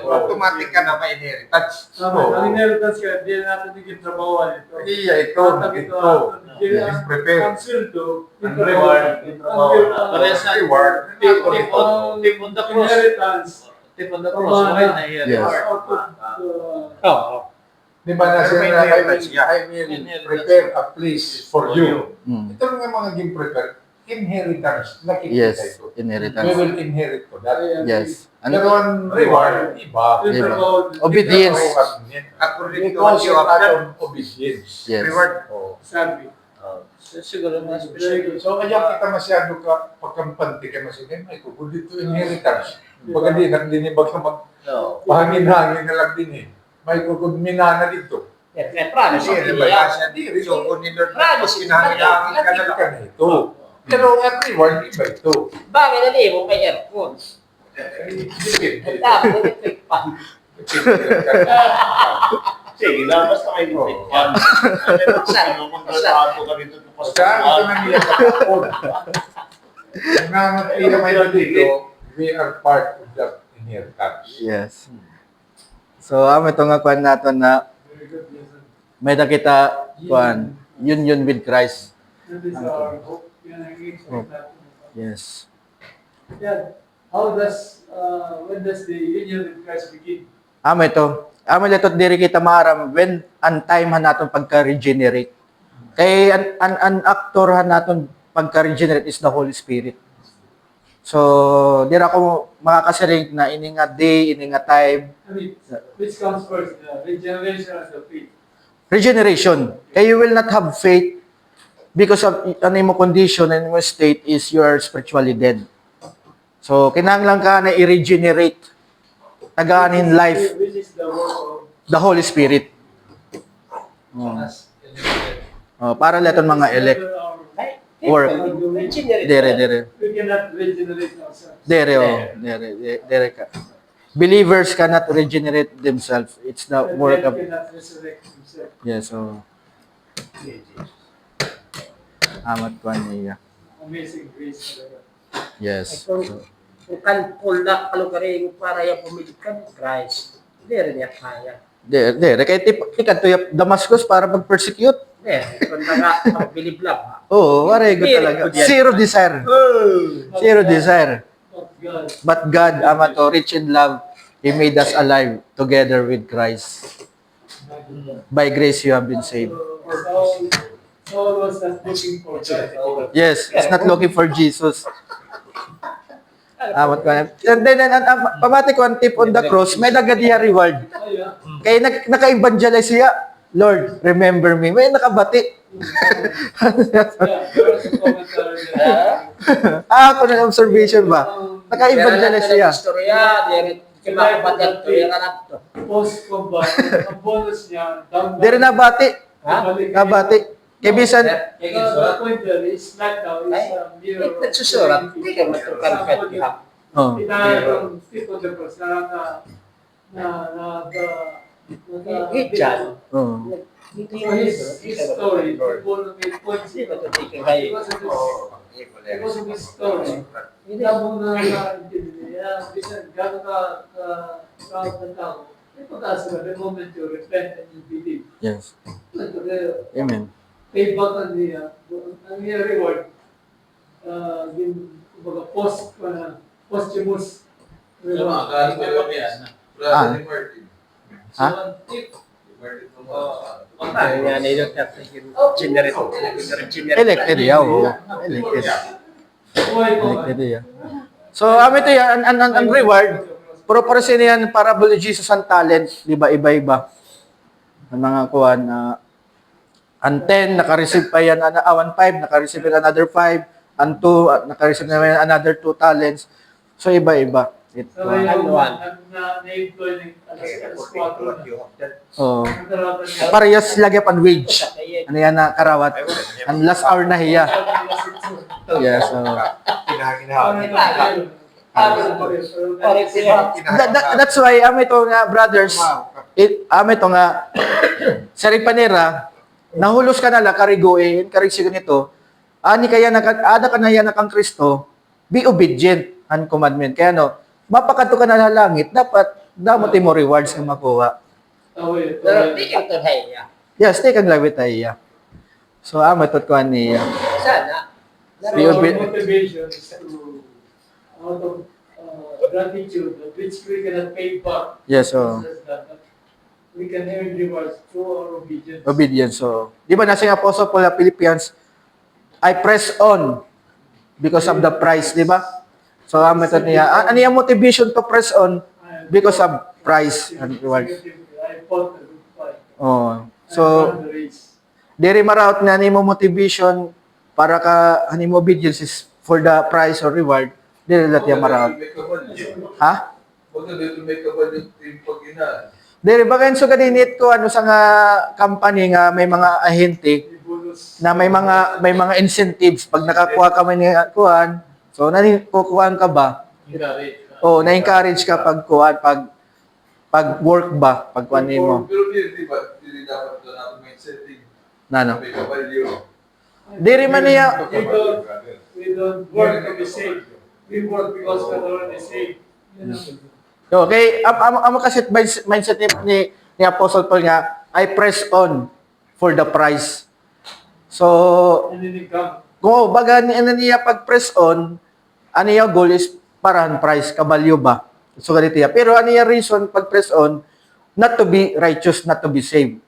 Automatic ka na may inheritance. Oo. Ang inheritance ka, di na natin gitrabawan ito. Iya ito, ito. Yes, prepare. Ang sweldo, Ang reward, Parehas sa Reward. tip on the cross. Inheritance. Tip on the cross. Wala na Yes. reward. Oo. Di ba na siya May na, inheritance siya. I will prepare a place for you. Mm. Ito nga mga game prepare, inheritance. Nakikita Yes, ito. We inheritance. will inherit to that. Yes. Pero Ano? ang reward, iba. Obedience. According to what Because you of have done, that obedience. Yes. reward. Oh. Sabi. Siguro mga spiritual. So kaya kita masyado ka pagkampante ka masyado, may kukul dito inheritance. Baga di, nagdinibag ka mag No. pahangin-hangin na lang din eh. May kukul minana dito. May promise. Kasi Hindi diba, yan. kasi so kung ni Lord Promise. pinahangin ka na Kanil lang. ka na ito. Pero ang reward, iba ito. Bagay na libo, may aircon. Depende. Tapos, electric fan. Sige, basta kayo mo. Ano kung trabaho ka rito sa Saan ito na niya sa kapon? Ang nangatira may dito, we are part of that inheritance. Yes. So, ito nga kuan nato na may nakita kuan union with Christ. That is our hope. Yan ang expect natin. Yes. Yan. When does the union with Christ begin? Ito ito diri kita maaram when an time han naton pagka-regenerate. Kay an actor han naton pagka-regenerate is the Holy Spirit. So, dira ko makakasiring na ini nga day, ini nga time. I mean, which comes first? The regeneration of the faith. Regeneration. Kay you will not have faith because of ano mo condition and mo state is you are spiritually dead. So, kinahanglan ka na i-regenerate. Tagaanin life, Which is the work of the Holy Spirit. Para leton mga elect. Work. Dere. We cannot regenerate ourselves. Dere ka. Believers cannot regenerate themselves. It's the And work of... death cannot resurrect himself. Yes, so... Amat ko niya. Amazing grace. talaga. Yes. Kung kan pula kalugari mo para yung pumilit ka ng Christ, hindi rin niya kaya. Dere. Kaya tikat to Damascus para mag-persecute. Hindi, kung nga, pag-believe lang ha. Oo, waray good Hindi, talaga. good yan. Zero desire. Zero desire. Of God. But God, Amato, rich in love, He made us alive together with Christ. By grace you have been saved. Saul was not looking for God. Yes, it's not looking for Jesus. Amat ko. And then, pamati ko ang tip on the cross, may nagadiya reward. Kaya, Kaya naka-evangelize siya, Lord, remember me. May nakabati. there was a commentary there. Ako na observation ba? Naka-evangelize siya. Istorya, di kimakapatid to yung anak to. Post-combat, ang bonus niya, down Dire nabati. Ha? Nabati. Kaya bisan, The point there is not now is mere... Nagsusurat, hindi ka matukan ka diha. oh, Inayang tipo de cross Hidjan. oh. his story, people made points Hindi because ko ito tingin kayo. of his story. Inabong na bisan gano'n ka ng tao. May pag-asa na the moment you repent and you believe. Yes. Amen. Pay back ang niya reward. Kumbaga posthumous reward. Ah. Ha? Ang nga nila generate. Elected ya, oh. Elected. Buhay ko. Elected ya. So, ito yan, ang reward, Pero para sa yan, parable ni Jesus and talents, di ba, iba-iba. Ang mga kuhan, ang 10, naka-receive pa yan, 1, 5, naka-receive yan another 5, ang 2, naka-receive na yan another 2 talents. So, iba-iba. So ngayon, One. na-employ ng alas According to what 4 you have done. Oh. na. Parehas lagi pan wage. Ano yan na karawat? Ang last hour na hiya. Yes. That's why, ito nga, brothers, ito nga, sa Ripanera, nahulos ka na lang, karigoin, karigsigo nito, ada ka na yan kang Kristo, be obedient ang commandment. Kaya mapakato ka na sa langit, dapat, damot mo rewards na makuha. Pero di ka ito niya. Yes, take ang lawit ay So, ito ko niya. Sana. Be Our obedient. motivation is to, out of gratitude, which we cannot pay back. Yes, so, We can earn rewards through our obedience. obedience. So, di ba nasa yung Apostle Paul na Philippians, I press on because of the price, di ba? So, ito niya. Ano yung motivation to press on? Because of price and rewards. I fought the good fight. Oh. I So, won the race. diri maraut na nimo motivation para ka animo obedience is for the price or reward. Diri lat yung maraut. Ha? Huwag na dito may kabalit yung pag-ina. Diri bagan so kadinit ko ano sa nga company nga may mga ahente May bonus. na may mga incentives pag nakakuha ka man nga kuan. So nani kukuhaan ka ba? Oh, na-encourage ka pag kuan pag work ba pag kuan nimo. Pero di ba, hindi dapat doon ako may setting. Nano. May kabalyo. Diri man niya We don't work to be saved. We work because we are already saved. Okay, amo kasi mindset ni Apostle Paul nga, I press on for the prize. So, And then it comes. kung baga niya pag-press on, ano yung goal is parahan price, kabalyo ba? So, ganito yan. Pero ano yung reason pag-press on, not to be righteous, not to be saved.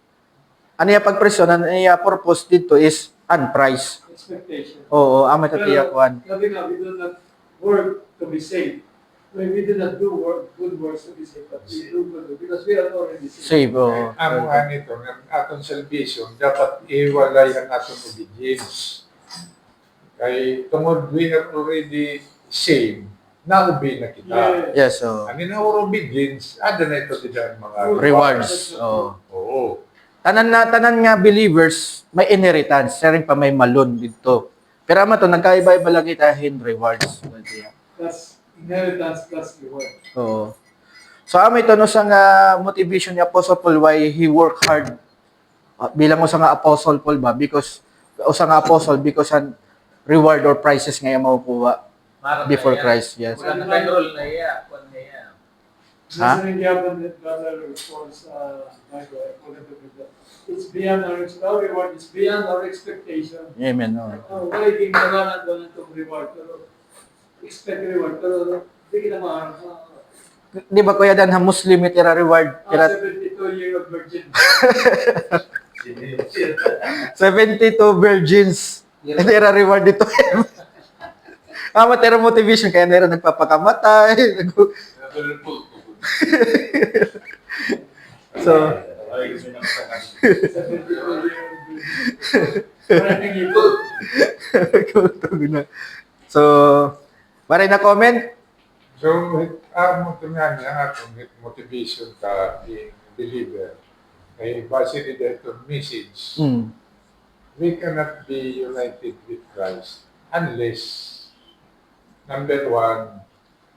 Ano yung pag-press on, ano yung purpose dito is unprice. Expectation. Oo, amo ito tiyakuan. Sabi nga, we do not work to be saved. When we do not do good works to be saved, but we do good works because we are already saved. Save, oo. Amo nga nito, ng atong salvation, dapat iwalay ang atong obedience. Kay tungod we are already saved, na-obey na kita. Yes, so Ano na our obedience, ada na ito din ang mga rewards. Oo. Oo. Tanan nga believers, may inheritance. Saring pa may malon dito. Pero amo to, nagkaiba-iba lang kita in rewards. Plus inheritance plus reward. Oo. So, amo ito no sa nga motivation ni Apostle Paul why he work hard. Bilang mo sa nga Apostle Paul ba? Because, o sa nga Apostle, because ang reward or prizes nga yung makukuha before Christ. Yes. Wala na enroll na iya. Kung na iya. Ha? Doesn't it happen that brother responds, Bible, according to the it's beyond our reward, it's beyond our expectation. Amen. Oo. Magiging nagalan doon itong reward, pero expect reward, pero hindi kita Di ba kuya Dan, ha Muslim itira reward? Tira 72-year-old virgin. 72 virgins. Itira reward dito. Tira motivation kaya nila nagpapakamatay. So, 72-year-old virgin. Maraming ito. so, maray na comment? So, amo ito nga niya ang atong motivation ka being believer. Kay base ni dito message, Mm. we cannot be united with Christ unless, number one,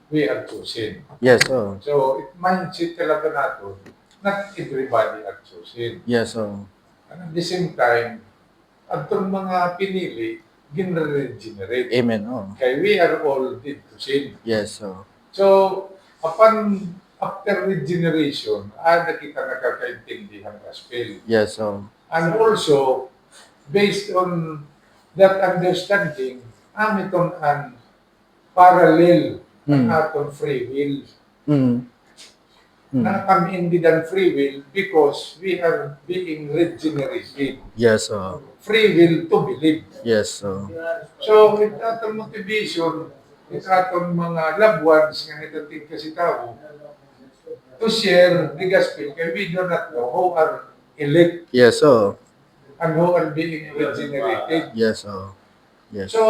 we are chosen. Yes, oh. So, mindset talaga natin, not everybody are chosen. Yes, oh. And at the same time, atong mga pinili, gin-regenerate. Amen, oh. Kaya we are all dead to sin. Yes, oh. So, after regeneration, nakita nakakaintindi ang gospel. Yes, oh. And also, based on that understanding, amitong ang parallel ng atong free will. Mm. Na kami hindi dan free will because we are being regenerated. Yes, oh. Free will to believe. Yes, oh. So, with that motivation, Ito atong mga loved ones nga nitating kasi tao to share the gospel kay we do not know who are elect Yes, oh. and who are being regenerated. Yes, oh. Yes. So,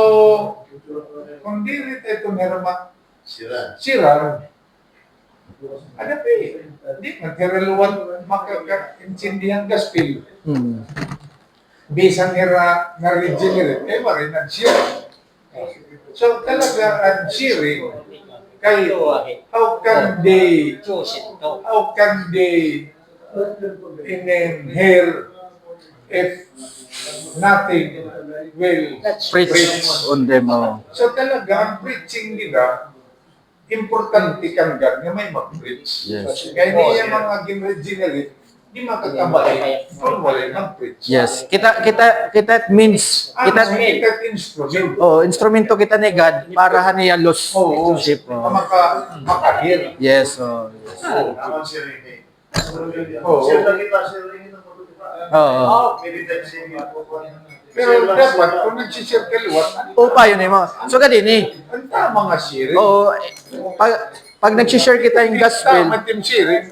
kung di rin ito nirama Sira. siran, ano pa eh, di magkaraluan makaka-intindihan gospel. Mm. Bisan nira na regenerate, kaya ba rin nag-share. So talaga ang sharing, kay how can they inhale if nothing will Preach on them, oh. So talaga ang preaching nila, importante kang gan nga may mag-preach. Yes. Kaya niya mga gin-regenerate, di makakamali kung wala nang preach. Yes. Kita means, Kita kita, instrument. oh, instrumento kita ni God para haniya lost Oo. sheep, oh. Makahir. Yes, oh. Yes. Naman si Rene. Oo. Sir, lagi pa si Rene ng mga Oo. Meditate siya niya po. Pero dapat, kung nagsishare ka liwat, O pa yun eh mo. So kadini, ang tama nga sharing. oo, pag nag-share kita yung gospel, Tama yung sharing.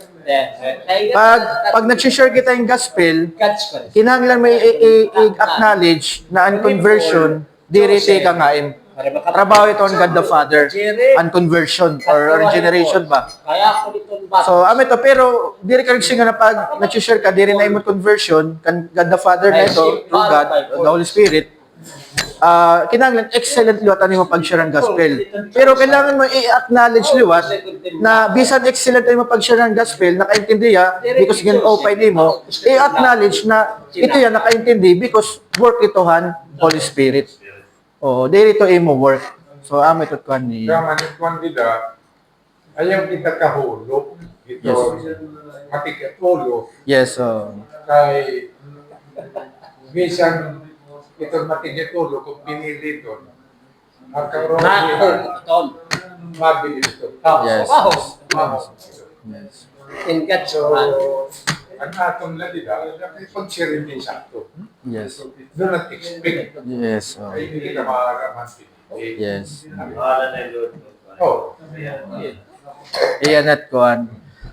pag nag-share kita yung gospel, God's word. kinahanglan may i-acknowledge na ang conversion, direte ka nga im. Trabaho ito on God the Father, ang conversion or regeneration ba. Kaya ako dito ba? So, ame to, pero diri ka nagsinga na pag nag-share ka, diri na imong conversion, kan God the Father na ito, through God, the Holy Spirit, kinahanglan excellent liwat ano mo pag-share ang gospel. Pero kailangan mo i-acknowledge liwat na bisan excellent ay mo pag-share ang gospel, nakaintindiya, because gan open mo, i-acknowledge na ito yan nakaintindi because work itohan Holy Spirit. Oh, dito imo work. So amo ito kan ni. Kaya manitwan nila, ayaw kita kahulog. Ito, matikatulo. Yes, so Kay, bisan ito matikatulo kung pinili doon. Magkaroon mabilis ito. yes. Yes. In God's So, word. ang atong lalita, pag-share din sakto. Yes. Do not expect. Yes. Oh. Ay, hindi ka makakaraman. Yes. Bahala na yung Lord. Oh. Iyan at kuan.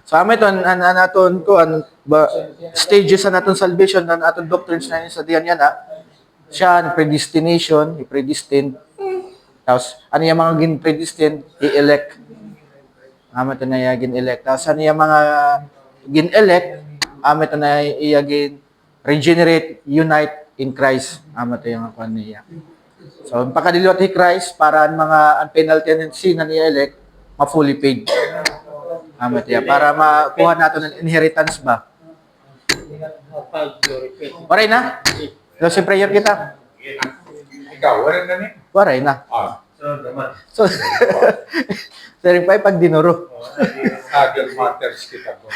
So amo ito an aton kuan ba stages sa naton salvation an aton doctrines na sa diyan yan siya ang predestination, i-predestined. Tapos ano yung mga gin-predestined, i-elect. Amo ito na yung gin-elect. Tapos ano yung mga gin-elect, amo ito na yung regenerate, unite in Christ. Amo ito yung kuan niya. So, pagkadiliwat ni Christ, para ang mga penalty and sin na ni-elect, ma-fully paid. Amat yan. Para makuha natin ng inheritance ba? Waray na? Closing prayer kita. Ikaw, wala na niya? Waray na. So, naman. So, saring pa pag dinuro. Other matters kita ko.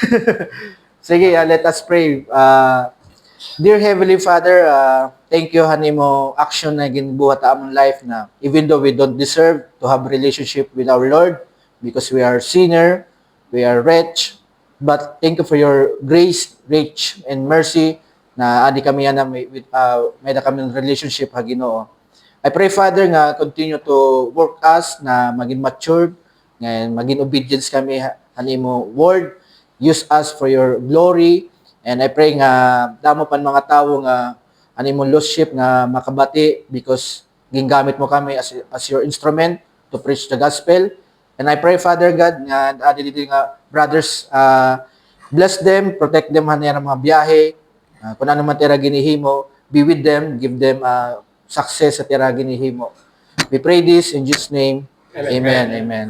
Sige, let us pray. Dear Heavenly Father, thank you hanimo action na ginbuhat among life na even though we don't deserve to have relationship with our Lord because we are sinner, we are wretch, but thank you for your grace, rich, and mercy na adi kami yan na may da kami ng relationship ha Ginoo. I pray Father nga continue to work us na maging matured, nga maging obedience kami hanimo word, use us for your glory. And I pray nga damo pan mga tawo nga animong lost sheep nga makabati because gingamit mo kami as your instrument to preach the gospel. And I pray Father God nga dili nga brothers bless them, protect them hanya mga biyahe. Kung ano man tira ginihimo, be with them, give them success sa tira ginihimo. We pray this in Jesus' name. Amen. Amen.